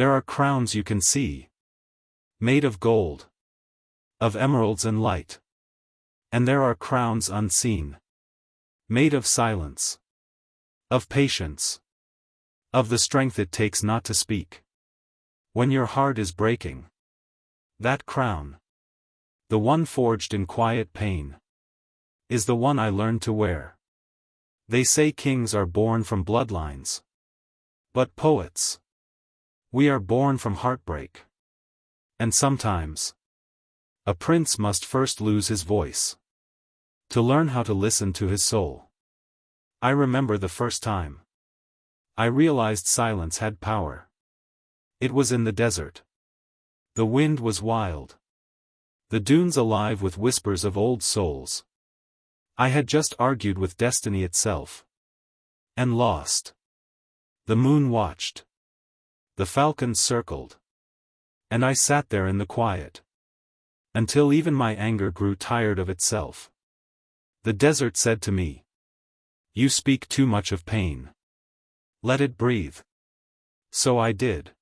There are crowns you can see, made of gold, of emeralds and light. And there are crowns unseen, made of silence, of patience, of the strength it takes not to speak. When your heart is breaking, that crown, the one forged in quiet pain, is the one I learned to wear. They say kings are born from bloodlines. But poets, we are born from heartbreak. And sometimes, a prince must first lose his voice to learn how to listen to his soul. I remember the first time I realized silence had power. It was in the desert. The wind was wild, the dunes alive with whispers of old souls. I had just argued with destiny itself, and lost. The moon watched. The falcons circled. And I sat there in the quiet, until even my anger grew tired of itself. The desert said to me, "You speak too much of pain. Let it breathe." So I did.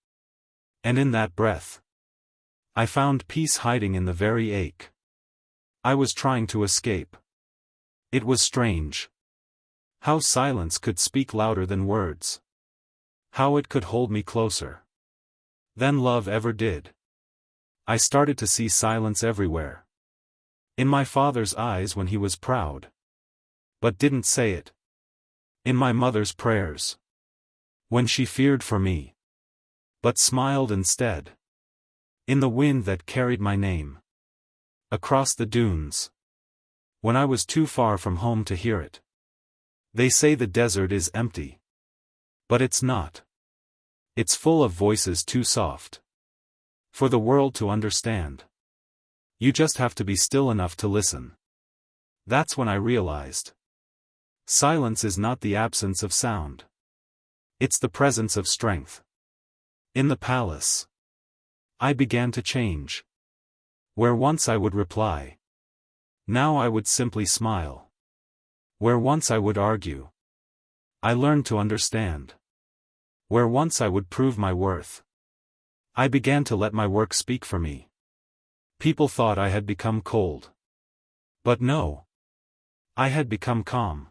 And in that breath, I found peace hiding in the very ache. I was trying to escape. It was strange. How silence could speak louder than words. How it could hold me closer than love ever did. I started to see silence everywhere. In my father's eyes when he was proud, but didn't say it. In my mother's prayers, when she feared for me, but smiled instead. In the wind that carried my name across the dunes, when I was too far from home to hear it. They say the desert is empty. But it's not. It's full of voices too soft for the world to understand. You just have to be still enough to listen. That's when I realized silence is not the absence of sound. It's the presence of strength. In the palace, I began to change. Where once I would reply, now I would simply smile. Where once I would argue, I learned to understand. Where once I would prove my worth, I began to let my work speak for me. People thought I had become cold. But no. I had become calm.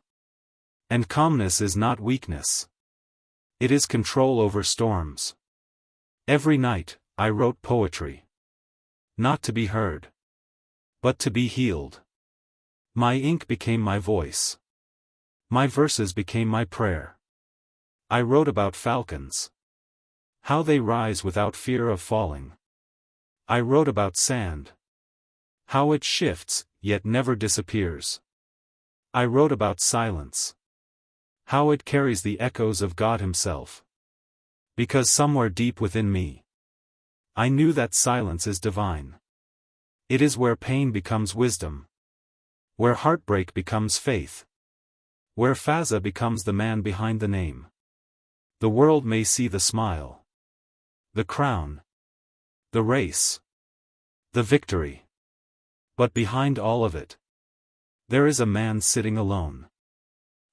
And calmness is not weakness. It is control over storms. Every night, I wrote poetry. Not to be heard, but to be healed. My ink became my voice. My verses became my prayer. I wrote about falcons. How they rise without fear of falling. I wrote about sand. How it shifts, yet never disappears. I wrote about silence. How it carries the echoes of God Himself. Because somewhere deep within me, I knew that silence is divine. It is where pain becomes wisdom. Where heartbreak becomes faith. Where Fazza becomes the man behind the name. The world may see the smile, the crown, the race, the victory. But behind all of it, there is a man sitting alone,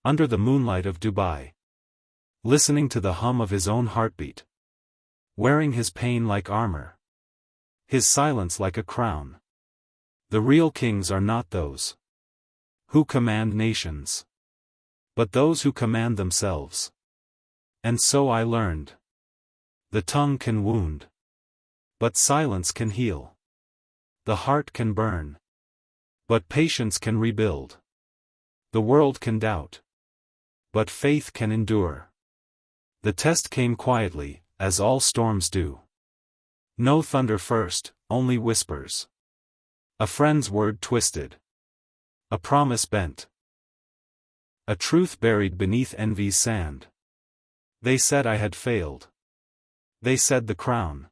under the moonlight of Dubai, listening to the hum of his own heartbeat, wearing his pain like armor, his silence like a crown. The real kings are not those who command nations, but those who command themselves. And so I learned. The tongue can wound, but silence can heal. The heart can burn, but patience can rebuild. The world can doubt, but faith can endure. The test came quietly, as all storms do. No thunder first, only whispers. A friend's word twisted. A promise bent. A truth buried beneath envy's sand. They said I had failed. They said the crown